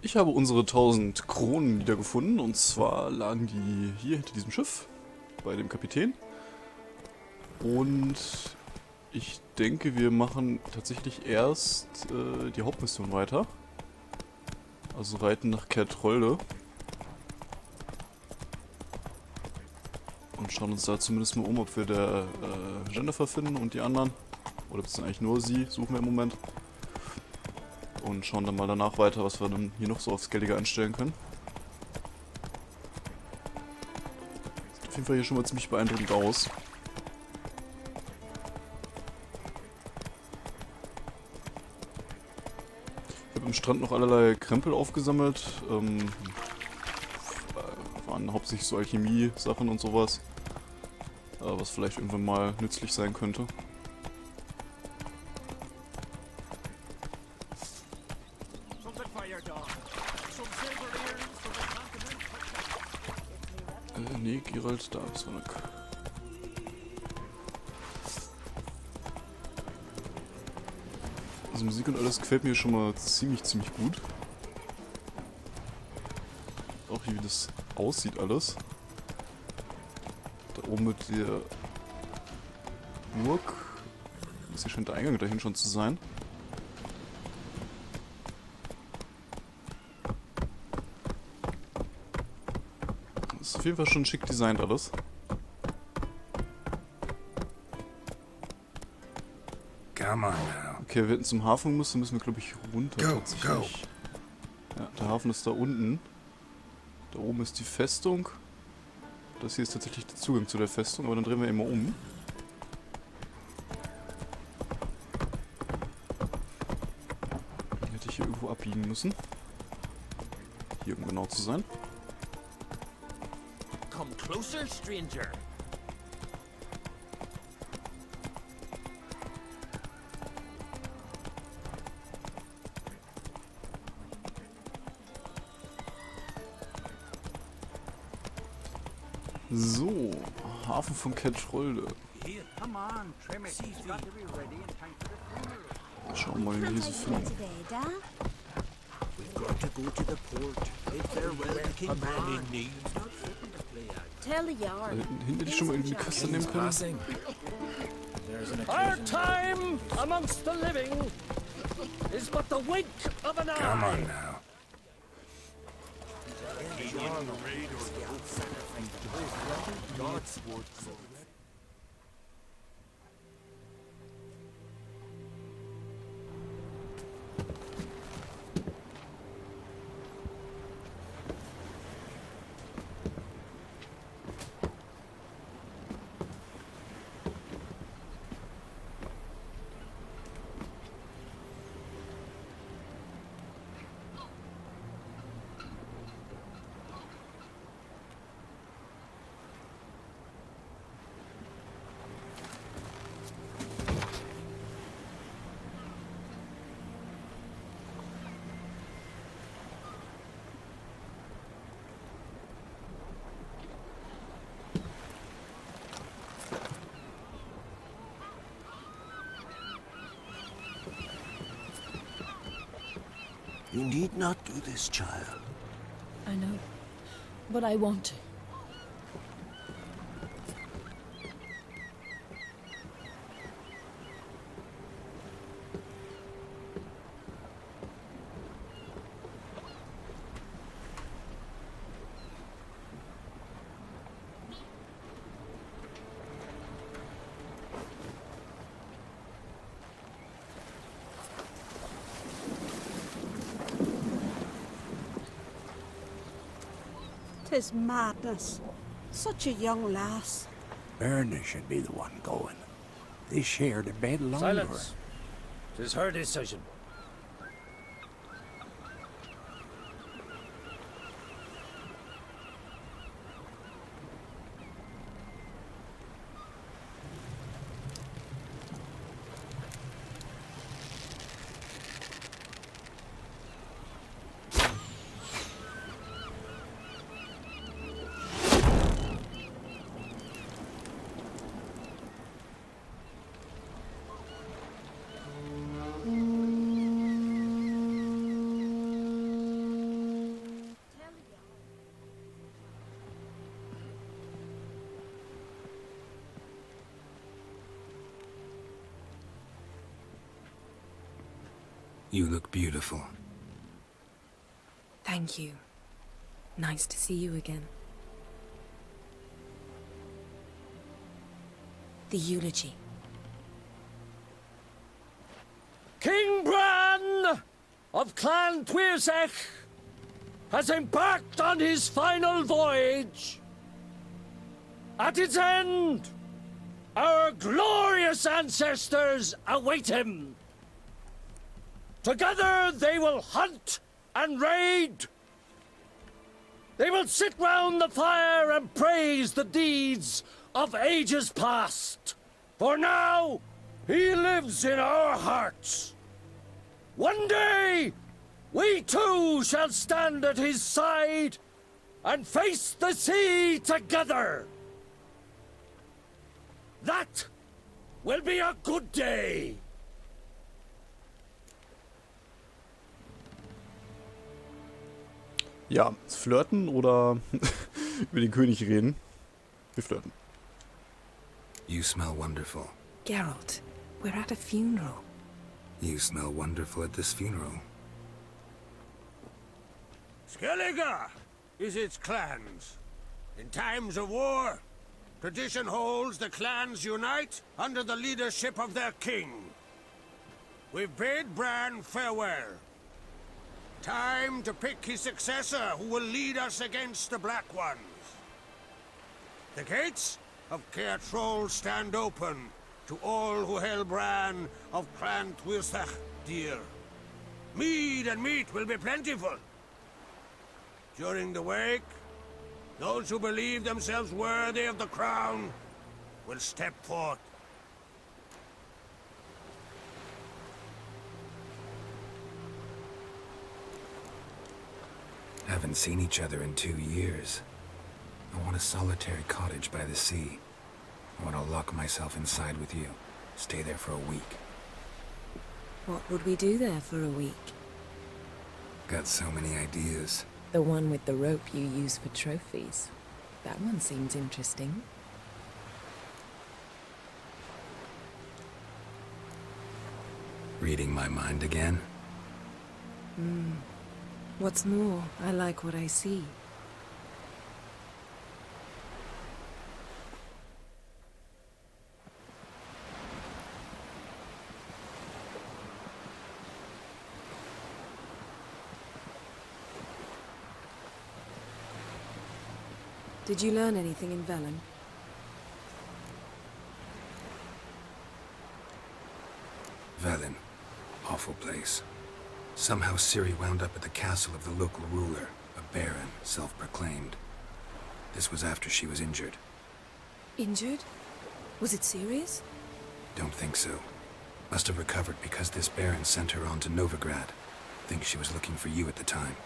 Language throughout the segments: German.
Ich habe unsere 1000 Kronen wiedergefunden, und zwar lagen die hier hinter diesem Schiff, bei dem Kapitän. Und ich denke, wir machen tatsächlich erst die Hauptmission weiter. Also reiten nach Kertrolde. Und schauen uns da zumindest mal um, ob wir der Jennifer finden und die anderen. Oder beziehungsweise eigentlich nur sie, suchen wir im Moment. Und schauen dann mal danach weiter, was wir dann hier noch so aufs Geldige anstellen können. Sieht auf jeden Fall hier schon mal ziemlich beeindruckend aus. Ich habe am Strand noch allerlei Krempel aufgesammelt. Waren hauptsächlich so Alchemie-Sachen und sowas. Was vielleicht irgendwann mal nützlich sein könnte. Nee, Gerald, da ist noch. Also Musik und alles gefällt mir schon mal ziemlich gut. Auch wie das aussieht alles. Da oben mit der Burg. Das hier scheint der Eingang dahin schon zu sein. Das ist auf jeden Fall schon schick designt alles. Come on now. Okay, wir hätten zum Hafen müssen wir glaube ich runter tatsächlich. Ja, der Hafen ist da unten. Da oben ist die Festung. Das hier ist tatsächlich der Zugang zu der Festung, aber dann drehen wir immer um. Hätte ich hier irgendwo abbiegen müssen. Hier, um genau zu sein. Come closer, stranger. So, Hafen von Kertrolde. Schauen wir mal, wie wir hier so finden. Da hinten hätte ich schon mal irgendwie die Kaste nehmen können. Our time amongst the living is but the wink of an eye. Come on now. You need not do this, child. I know, but I want to. Tis madness. Such a young lass. Erna should be the one going. They shared a bed longer. Silence. 'Tis her decision. You look beautiful. Thank you. Nice to see you again. The eulogy. King Bran of Clan Tuirsech has embarked on his final voyage. At its end, our glorious ancestors await him. Together they will hunt and raid. They will sit round the fire and praise the deeds of ages past. For now, he lives in our hearts. One day, we too shall stand at his side and face the sea together. That will be a good day. Ja, flirten oder über den König reden? Wir flirten. You smell wonderful. Geralt, we're at a funeral. You smell wonderful at this funeral. Skellige is its clans. In times of war, tradition holds the clans unite under the leadership of their king. We've bade Bran farewell. Time to pick his successor who will lead us against the Black Ones. The gates of Caer Troll stand open to all who held Bran of Clan Tuirsech dear. Mead and meat will be plentiful. During the wake, those who believe themselves worthy of the crown will step forth. Haven't seen each other in 2 years. I want a solitary cottage by the sea. I want to lock myself inside with you. Stay there for a week. What would we do there for a week? Got so many ideas. The one with the rope you use for trophies. That one seems interesting. Reading my mind again? What's more, I like what I see. Did you learn anything in Velen? Velen. Awful place. Somehow Ciri wound up at the castle of the local ruler, a baron, self-proclaimed. This was after she was injured. Injured? Was it serious? Don't think so. Must have recovered because this baron sent her on to Novigrad. Think she was looking for you at the time.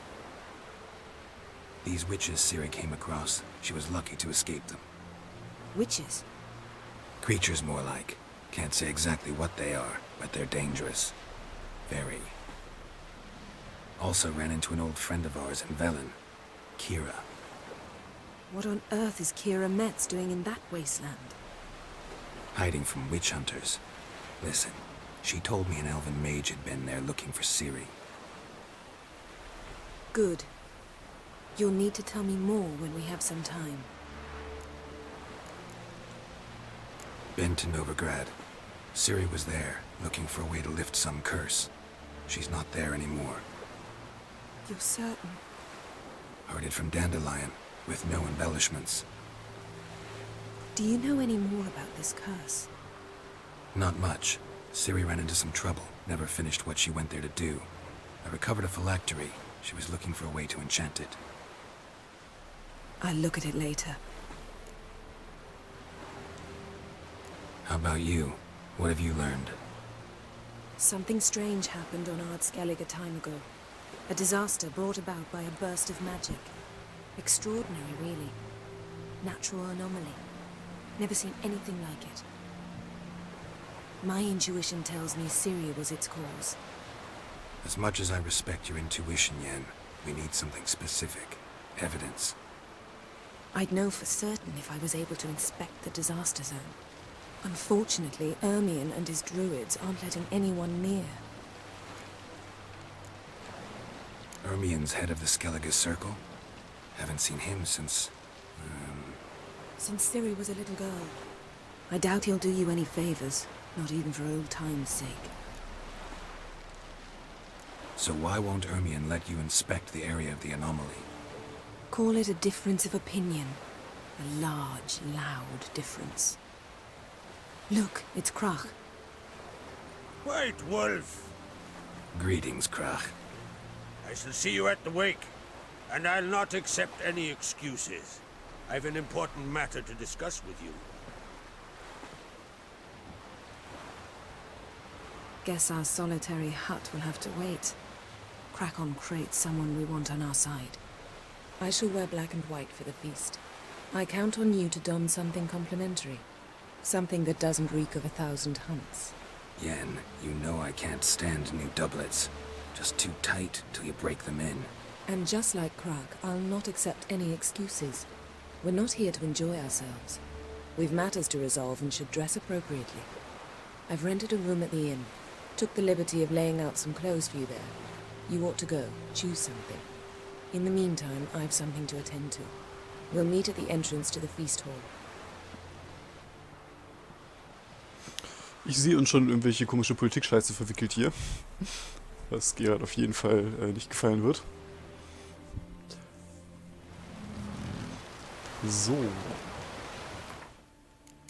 These witches Ciri came across, she was lucky to escape them. Witches? Creatures more like. Can't say exactly what they are, but they're dangerous. Very. Also ran into an old friend of ours in Velen, Kira. What on earth is Kira Metz doing in that wasteland? Hiding from witch hunters. Listen, she told me an elven mage had been there looking for Ciri. Good. You'll need to tell me more when we have some time. Been to Novigrad. Ciri was there, looking for a way to lift some curse. She's not there anymore. You're certain? Heard it from Dandelion, with no embellishments. Do you know any more about this curse? Not much. Ciri ran into some trouble, never finished what she went there to do. I recovered a phylactery. She was looking for a way to enchant it. I'll look at it later. How about you? What have you learned? Something strange happened on Ardskellig a time ago. A disaster brought about by a burst of magic. Extraordinary, really. Natural anomaly. Never seen anything like it. My intuition tells me Ciri was its cause. As much as I respect your intuition, Yen, we need something specific. Evidence. I'd know for certain if I was able to inspect the disaster zone. Unfortunately, Ermion and his druids aren't letting anyone near. Ermien's head of the Skellige Circle? Haven't seen him since... Since Ciri was a little girl. I doubt he'll do you any favors, not even for old time's sake. So why won't Ermien let you inspect the area of the anomaly? Call it a difference of opinion. A large, loud difference. Look, it's Krach. White Wolf! Greetings, Krach. I shall see you at the wake, and I'll not accept any excuses. I've an important matter to discuss with you. Guess our solitary hut will have to wait. Crack on Crate's someone we want on our side. I shall wear black and white for the feast. I count on you to don something complimentary. Something that doesn't reek of 1,000 hunts. Yen, you know I can't stand new doublets. Just too tight till you break them in. And just like Krag, I'll not accept any excuses. We're not here to enjoy ourselves. We've matters to resolve and should dress appropriately. I've rented a room at the inn. Took the liberty of laying out some clothes for you there. You ought to go. Choose something. In the meantime, I've something to attend to. We'll meet at the entrance to the feast hall. Ich sehe uns schon irgendwelche komische Politik-Scheiße verwickelt hier. Was Gerard auf jeden Fall nicht gefallen wird. So.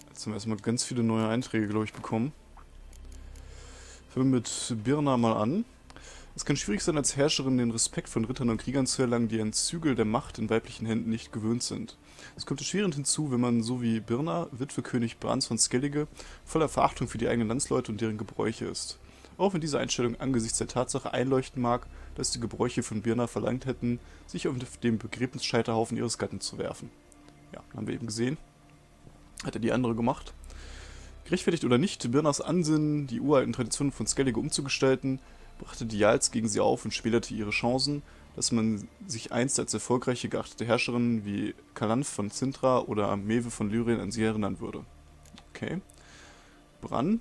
Jetzt haben wir erstmal ganz viele neue Einträge, glaube ich, bekommen. Fangen wir mit Birna mal an. Es kann schwierig sein, als Herrscherin den Respekt von Rittern und Kriegern zu erlangen, die an Zügel der Macht in weiblichen Händen nicht gewöhnt sind. Es kommt erschwerend hinzu, wenn man so wie Birna, Witwe König Brands von Skellige, voller Verachtung für die eigenen Landsleute und deren Gebräuche ist. Auch wenn diese Einstellung angesichts der Tatsache einleuchten mag, dass die Gebräuche von Birna verlangt hätten, sich auf den Begräbnisscheiterhaufen ihres Gatten zu werfen. Ja, haben wir eben gesehen. Hat er die andere gemacht. Gerechtfertigt oder nicht, Birnas Ansinnen, die uralten Traditionen von Skellige umzugestalten, brachte die Jarls gegen sie auf und schmälerte ihre Chancen, dass man sich einst als erfolgreiche geachtete Herrscherin wie Kalanf von Cintra oder Mewe von Lyrien an sie erinnern würde. Okay. Bran.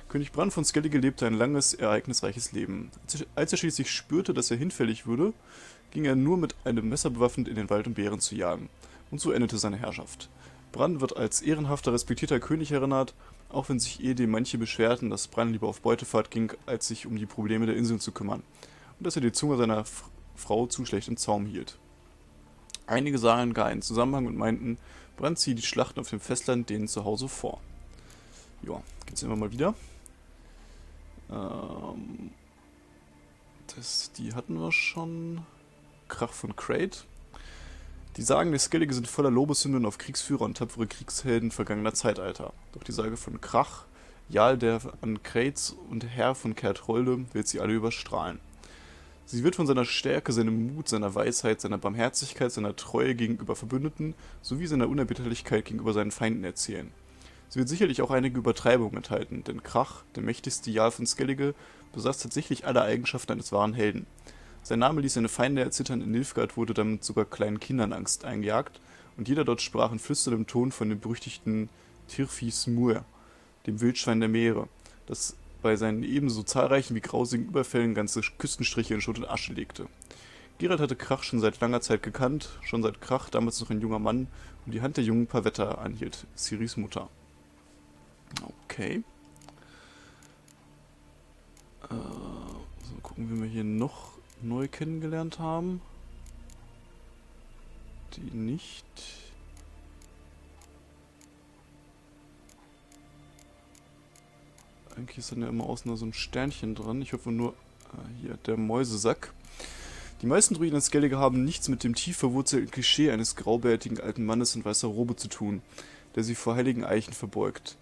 König Bran von Skellige lebte ein langes, ereignisreiches Leben. Als er schließlich spürte, dass er hinfällig würde, ging er nur mit einem Messer bewaffnet in den Wald, um Bären zu jagen. Und so endete seine Herrschaft. Bran wird als ehrenhafter, respektierter König erinnert, auch wenn sich ehedem manche beschwerten, dass Bran lieber auf Beutefahrt ging, als sich um die Probleme der Inseln zu kümmern. Und dass er die Zunge seiner Frau zu schlecht im Zaum hielt. Einige sahen gar einen Zusammenhang und meinten, Bran ziehe die Schlachten auf dem Festland denen zu Hause vor. Ja, geht's immer mal wieder. Die hatten wir schon. Krach von Crate. Die Sagen der Skellige sind voller Lobeshymnen auf Kriegsführer und tapfere Kriegshelden vergangener Zeitalter. Doch die Sage von Krach, Jarl der an Crates und Herr von Kertrolde, wird sie alle überstrahlen. Sie wird von seiner Stärke, seinem Mut, seiner Weisheit, seiner Barmherzigkeit, seiner Treue gegenüber Verbündeten sowie seiner Unerbitterlichkeit gegenüber seinen Feinden erzählen. Sie wird sicherlich auch einige Übertreibungen enthalten, denn Krach, der mächtigste Jarl von Skellige, besaß tatsächlich alle Eigenschaften eines wahren Helden. Sein Name ließ seine Feinde erzittern, in Nilfgaard wurde damit sogar kleinen Kindern Angst eingejagt, und jeder dort sprach in flüsterndem Ton von dem berüchtigten Tirfis Muir, dem Wildschwein der Meere, das bei seinen ebenso zahlreichen wie grausigen Überfällen ganze Küstenstriche in Schutt und Asche legte. Geralt hatte Krach schon seit langer Zeit gekannt, schon seit Krach, damals noch ein junger Mann, um die Hand der jungen Pavetta anhielt, Ciris Mutter. Okay. So, gucken, wie wir hier noch neu kennengelernt haben. Die nicht. Eigentlich ist dann ja immer außen so ein Sternchen dran. Ich hoffe nur, hier, der Mäusesack. Die meisten Druiden in Skellige haben nichts mit dem tief verwurzelten Klischee eines graubärtigen alten Mannes in weißer Robe zu tun, der sie vor heiligen Eichen verbeugt.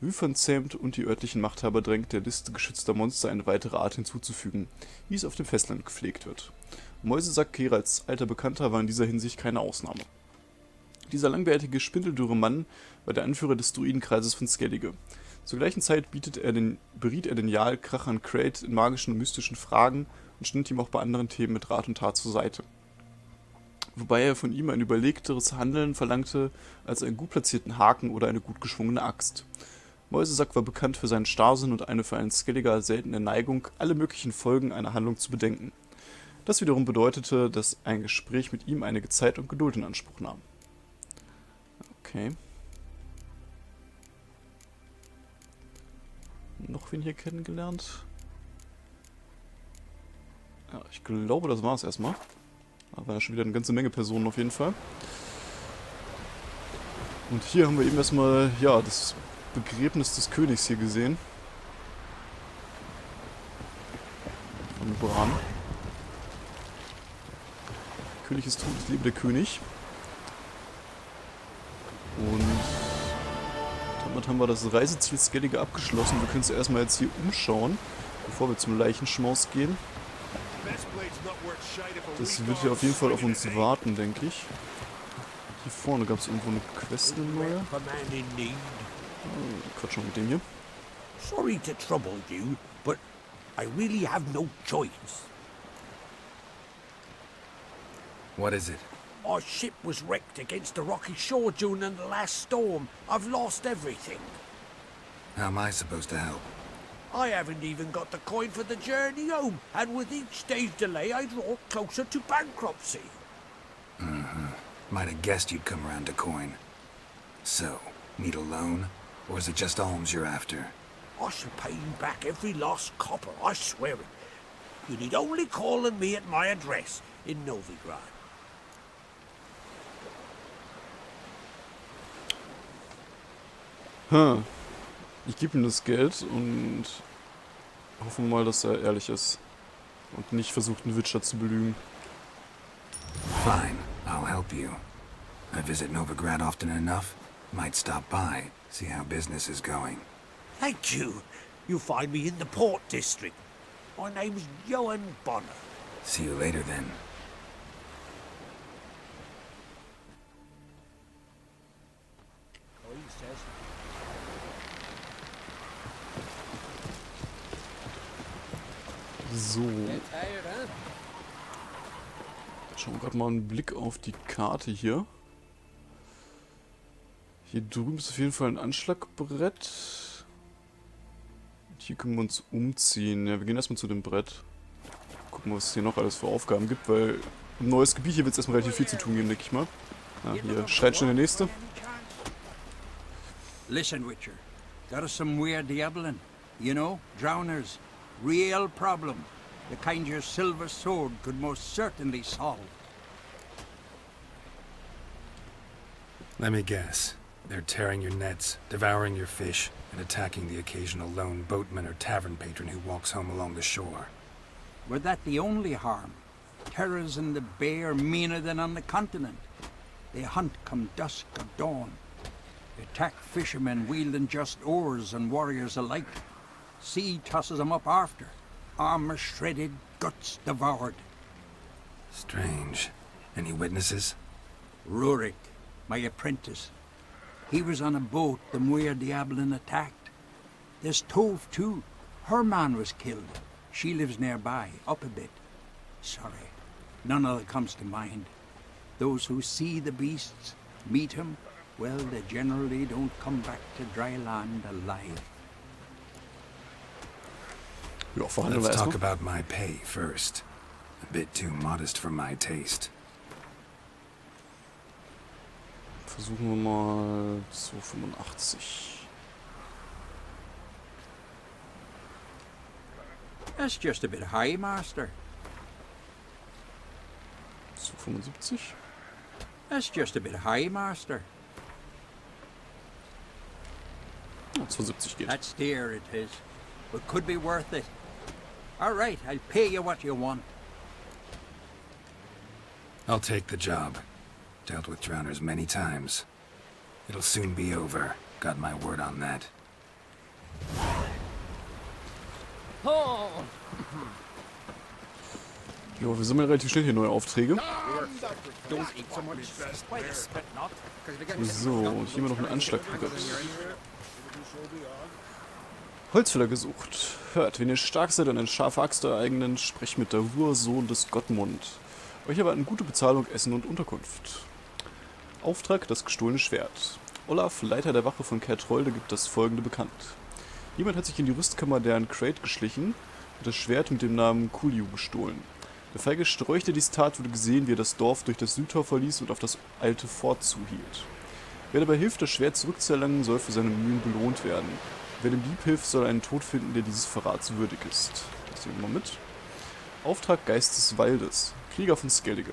Wüfern zähmt und die örtlichen Machthaber drängt, der Liste geschützter Monster eine weitere Art hinzuzufügen, wie es auf dem Festland gepflegt wird. Mäusesack Geralts alter Bekannter war in dieser Hinsicht keine Ausnahme. Dieser langbärtige, spindeldürre Mann war der Anführer des Druidenkreises von Skellige. Zur gleichen Zeit beriet er den Jarl Krach an Crate in magischen und mystischen Fragen und stand ihm auch bei anderen Themen mit Rat und Tat zur Seite. Wobei er von ihm ein überlegteres Handeln verlangte als einen gut platzierten Haken oder eine gut geschwungene Axt. Mäusesack war bekannt für seinen Starrsinn und eine für einen Skelliger seltene Neigung, alle möglichen Folgen einer Handlung zu bedenken. Das wiederum bedeutete, dass ein Gespräch mit ihm einige Zeit und Geduld in Anspruch nahm. Okay. Noch wen hier kennengelernt? Ja, ich glaube, das war es erstmal. Da waren ja schon wieder eine ganze Menge Personen auf jeden Fall. Und hier haben wir eben erstmal, ja, das Begräbnis des Königs hier gesehen. Von Bran. Der König ist tot, es lebe der König. Und damit haben wir das Reiseziel Skellige abgeschlossen. Wir können uns erstmal jetzt hier umschauen, bevor wir zum Leichenschmaus gehen. Das wird ja auf jeden Fall auf uns warten, denke ich. Hier vorne gab es irgendwo eine Quest, eine neue. Quatsch mal mit dem hier. Sorry to trouble you, but I really have no choice. What is it? Our ship was wrecked against the rocky shore during the last storm. I've lost everything. How am I supposed to help? I haven't even got the coin for the journey home, and with each day's delay, I draw closer to bankruptcy. Might have guessed you'd come around to coin. So, need a loan? Or is it just alms you're after? I shall pay you back every lost copper, I swear it. You need only call on me at my address in Novigrad. Ich gebe ihm das Geld und hoffen mal, dass er ehrlich ist und nicht versucht, einen Witcher zu belügen. Fine, I'll help you. I visit Novigrad often enough. Might stop by, see how business is going. Thank you. You'll find me in the Port District. My name's Johan Bonner. See you later then. So. Schauen wir gerade mal einen Blick auf die Karte hier. Hier drüben ist auf jeden Fall ein Anschlagbrett. Und hier können wir uns umziehen. Ja, wir gehen erstmal zu dem Brett. Gucken, was es hier noch alles für Aufgaben gibt, weil im neues Gebiet hier wird es erstmal relativ viel zu tun geben, denke ich mal. Ja, hier schreit schon der Nächste. Listen, Witcher. Got us some weird diabling. You know, drowners. Real problem. The kind your silver sword could most certainly solve. Let me guess. They're tearing your nets, devouring your fish, and attacking the occasional lone boatman or tavern patron who walks home along the shore. Were that the only harm? Terrors in the bay are meaner than on the continent. They hunt come dusk or dawn. They attack fishermen wielding just oars and warriors alike. Sea tosses them up after. Armor shredded, guts devoured. Strange. Any witnesses? Rurik, my apprentice. He was on a boat the Mehr Diablin attacked. There's Tove too. Her man was killed. She lives nearby, up a bit. Sorry, none of it comes to mind. Those who see the beasts, meet him, well, they generally don't come back to dry land alive. Ja, verhandeln wir Let's talk erstmal. about my pay first. A bit too modest for my taste. Versuchen wir mal 285. That's just a bit high, master. 275. That's just a bit high, master. Ja, 270 geht. That's dear, it is. But could be worth it. All right, I'll pay you what you want. I'll take the job. Dealt with drowners many times. It'll soon be over. Got my word on that. Ja, wir sammeln relativ schnell hier neue Aufträge. So, und hier haben wir noch einen Anschlagbrett. Holzfäller gesucht. Hört, wenn ihr stark seid und eine scharfe Axt ereignen, sprecht mit der Sohn des Gottmund. Euch erwarten gute Bezahlung, Essen und Unterkunft. Auftrag, das gestohlene Schwert. Olaf, Leiter der Wache von Kertrolde, gibt das folgende bekannt. Jemand hat sich in die Rüstkammer der Crate geschlichen und das Schwert mit dem Namen Kulju gestohlen. Der feige Strolch, der dies tat, wurde gesehen, wie er das Dorf durch das Südtor verließ und auf das alte Fort zuhielt. Wer dabei hilft, das Schwert zurückzuerlangen, soll für seine Mühen belohnt werden. Wer dem Dieb hilft, soll einen Tod finden, der dieses Verrats würdig ist. Das nehmen wir mal mit. Auftrag Geist des Waldes. Krieger von Skellige.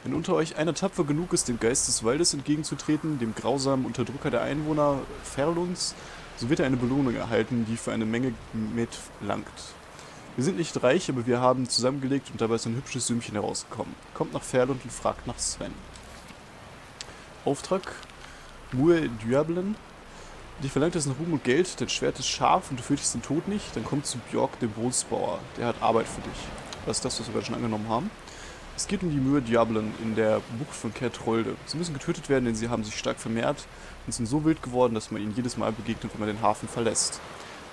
Wenn unter euch einer tapfer genug ist, dem Geist des Waldes entgegenzutreten, dem grausamen Unterdrücker der Einwohner Ferluns, so wird er eine Belohnung erhalten, die für eine Menge Met langt. Wir sind nicht reich, aber wir haben zusammengelegt und dabei ist ein hübsches Sümmchen herausgekommen. Kommt nach Ferlund und fragt nach Sven. Auftrag Mehr Infos. Dich verlangt es nach Ruhm und Geld, dein Schwert ist scharf und du fürchtest den Tod nicht, dann komm zu Björk, dem Bootsbauer. Der hat Arbeit für dich. Das ist das, was wir gerade schon angenommen haben. Es geht um die Mehr Infos in der Bucht von Kertrolde. Sie müssen getötet werden, denn sie haben sich stark vermehrt und sind so wild geworden, dass man ihnen jedes Mal begegnet, wenn man den Hafen verlässt.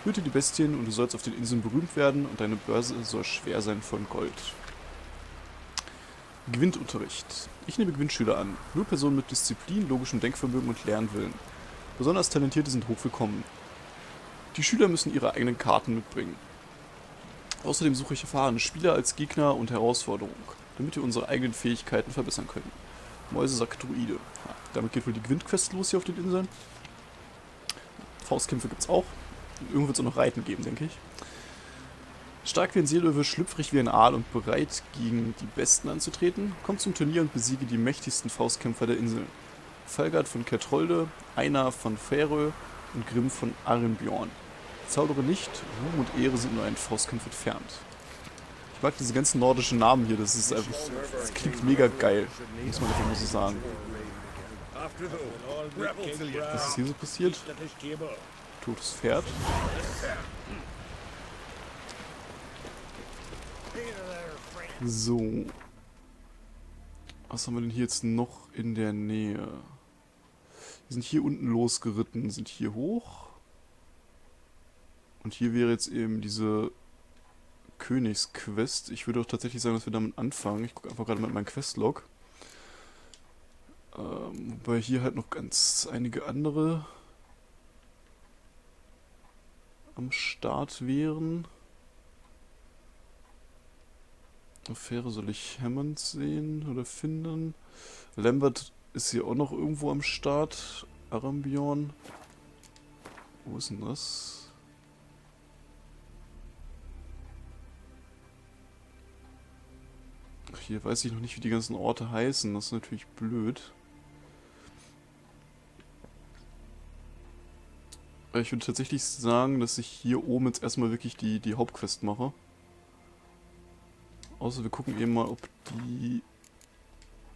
Töte die Bestien und du sollst auf den Inseln berühmt werden und deine Börse soll schwer sein von Gold. Gewinunterricht. Ich nehme Gewinnschüler an. Nur Personen mit Disziplin, logischem Denkvermögen und Lernwillen. Besonders Talentierte sind hochwillkommen. Die Schüler müssen ihre eigenen Karten mitbringen. Außerdem suche ich erfahrene Spieler als Gegner und Herausforderung, damit wir unsere eigenen Fähigkeiten verbessern können. Mäusesack Druide. Ja, damit geht wohl die Gewinnquest los hier auf den Inseln. Faustkämpfe gibt's auch. Irgendwo wird es auch noch Reiten geben, denke ich. Stark wie ein Seelöwe, schlüpfrig wie ein Aal und bereit, gegen die Besten anzutreten, kommt zum Turnier und besiege die mächtigsten Faustkämpfer der Insel. Falgard von Kertrolde, Einar von Freue und Grimm von Arrenbjorn. Zaudere nicht, Ruhm und Ehre sind nur ein Faustkampf entfernt. Ich mag diese ganzen nordischen Namen hier, das ist einfach, das klingt mega geil, muss man einfach mal so sagen. Was ist hier so passiert? Totes Pferd. So. Was haben wir denn hier jetzt noch in der Nähe? Wir sind hier unten losgeritten, sind hier hoch. Und hier wäre jetzt eben diese Königsquest. Ich würde auch tatsächlich sagen, dass wir damit anfangen. Ich gucke einfach gerade mit meinem Questlog. Wobei hier halt noch ganz einige andere am Start wären. Affäre soll ich Hammond sehen oder finden. Lambert ist hier auch noch irgendwo am Start. Arrenbjorn. Wo ist denn das? Ach, hier weiß ich noch nicht, wie die ganzen Orte heißen. Das ist natürlich blöd. Ich würde tatsächlich sagen, dass ich hier oben jetzt erstmal wirklich die Hauptquest mache. Außer wir gucken eben mal, ob die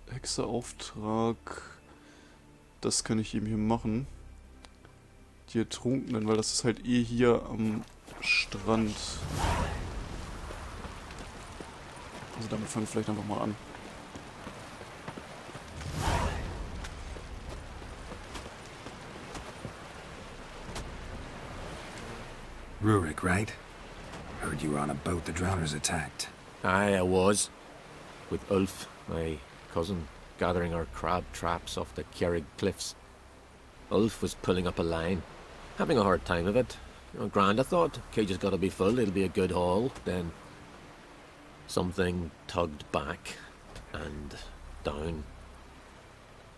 Hexerauftrag, das kann ich eben hier machen. Die Ertrunkenen, weil das ist halt eh hier am Strand. Also damit fangen wir vielleicht einfach mal an. Rurik, right? Heard you were on a boat the drowners attacked. Aye, I was. With Ulf, my cousin, gathering our crab traps off the Kjerrig cliffs. Ulf was pulling up a line, having a hard time of it. Grand, I thought. Cage has got to be full, it'll be a good haul. Then something tugged back and down.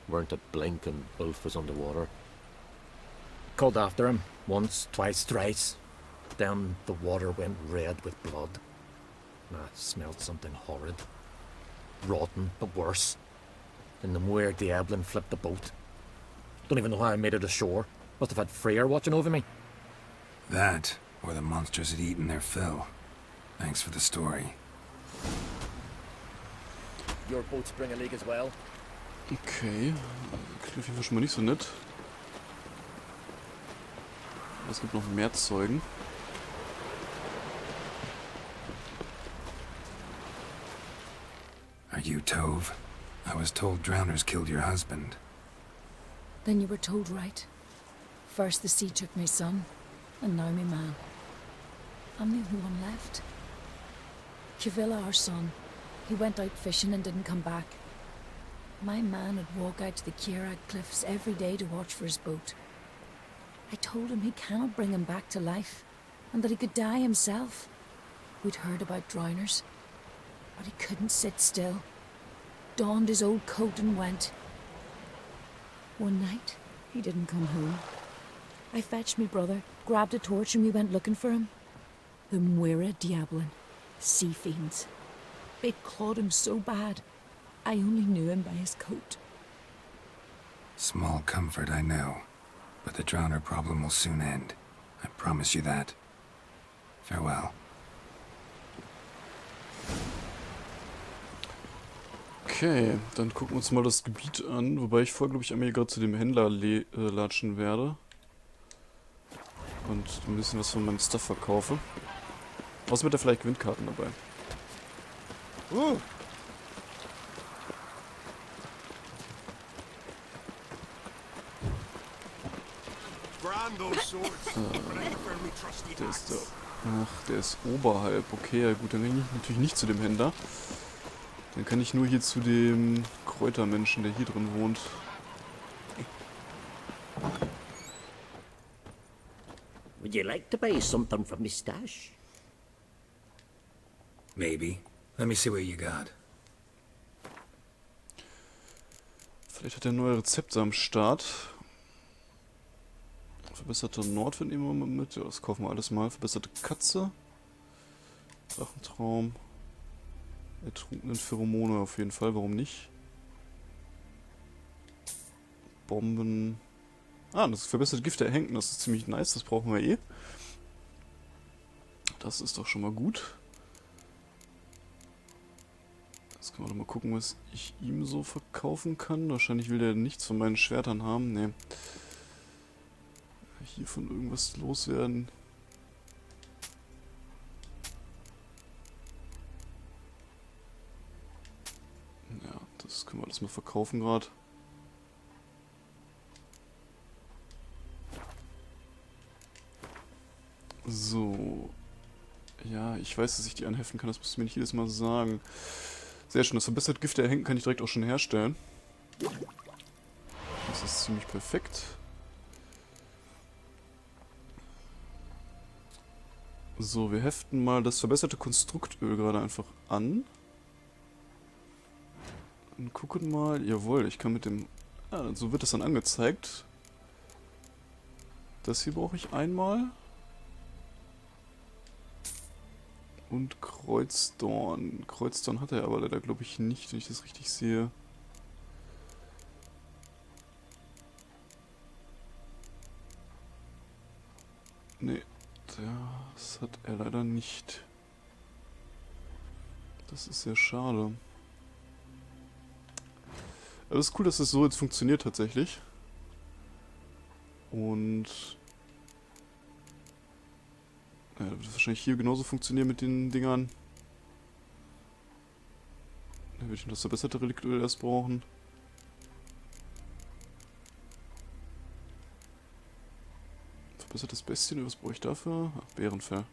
Weren't a blink and Ulf was underwater. Called after him, once, twice, thrice. Then the water went red with blood. I smelled something horrid. Rotten, but worse. Then the Mehr Diablin flipped the boat. Don't even know how I made it ashore. Must have had Freyr watching over me. That, or the monsters had eaten their fill. Thanks for the story. Your boats bring a leak as well. Okay. Klingt auf jeden Fall schon mal nicht so nett. Es gibt noch mehr Zeugen. Are you Tove? I was told drowners killed your husband. Then you were told right. First the sea took my son, and now my man. I'm the only one left. Kjavilla, our son, he went out fishing and didn't come back. My man would walk out to the Kjerrig cliffs every day to watch for his boat. I told him he cannot bring him back to life, and that he could die himself. We'd heard about drowners. But he couldn't sit still. Donned his old coat and went. One night, he didn't come home. I fetched me brother, grabbed a torch, and we went looking for him. The Muira Diablin, sea fiends. They'd clawed him so bad, I only knew him by his coat. Small comfort, I know. But the drowner problem will soon end. I promise you that. Farewell. Okay, dann gucken wir uns mal das Gebiet an, wobei ich vorher, glaube ich, einmal hier gerade zu dem Händler latschen werde. Und ein bisschen was von meinem Stuff verkaufe. Außerdem hat er vielleicht Gewinnkarten dabei. Der ist da. Ach, der ist oberhalb. Okay, ja gut, dann kann ich natürlich nicht zu dem Händler. Dann kann ich nur hier zu dem Kräutermenschen, der hier drin wohnt. Would you like to buy something from my stash? Maybe. Let me see what you got. Vielleicht hat er neue Rezepte am Start. Verbesserte Nordwind nehmen wir mal mit. Ja, das kaufen wir alles mal. Verbesserte Katze. Drachentraum. Ertrunkenen Pheromone auf jeden Fall. Warum nicht? Bomben. Ah, das verbesserte Gift der Erhängten. Das ist ziemlich nice. Das brauchen wir eh. Das ist doch schon mal gut. Jetzt können wir doch mal gucken, was ich ihm so verkaufen kann. Wahrscheinlich will der nichts von meinen Schwertern haben. Nee. Hier von irgendwas loswerden. Ja, das können wir alles mal verkaufen gerade. So. Ja, ich weiß, dass ich die anheften kann. Das musst du mir nicht jedes Mal sagen. Sehr schön. Das verbesserte Gift der Erhängten kann ich direkt auch schon herstellen. Das ist ziemlich perfekt. So, wir heften mal das verbesserte Konstruktöl gerade einfach an. Und gucken mal. Jawohl, ich kann mit dem... Ah, so wird das dann angezeigt. Das hier brauche ich einmal. Und Kreuzdorn. Kreuzdorn hat er aber leider, glaube ich, nicht, wenn ich das richtig sehe. Nee, das hat er leider nicht. Das ist sehr schade. Aber es ist cool, dass das so jetzt funktioniert tatsächlich. Und... Ja, das wird wahrscheinlich hier genauso funktionieren mit den Dingern. Dann würde ich das verbesserte Reliktöl erst brauchen. Verbessertes Bestien, was brauche ich dafür? Ach, Bärenfell.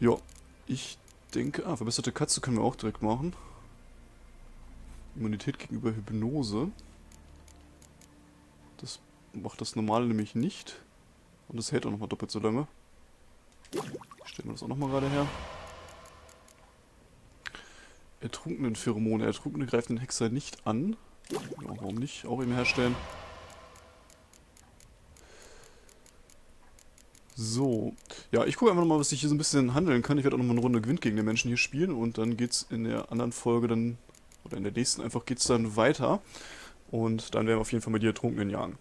Ja, ich denke... Ah, verbesserte Katze können wir auch direkt machen. Immunität gegenüber Hypnose. Das macht das normale nämlich nicht. Und das hält auch nochmal doppelt so lange. Stellen wir das auch nochmal gerade her. Ertrunkenen Pheromone. Ertrunkene greifen den Hexer nicht an. Ja, warum nicht? Auch eben herstellen. So. Ja, ich gucke einfach nochmal, was ich hier so ein bisschen handeln kann. Ich werde auch nochmal eine Runde Gewinn gegen den Menschen hier spielen. Und dann geht's in der anderen Folge dann, oder in der nächsten einfach geht's dann weiter. Und dann werden wir auf jeden Fall mal die Ertrunkenen jagen.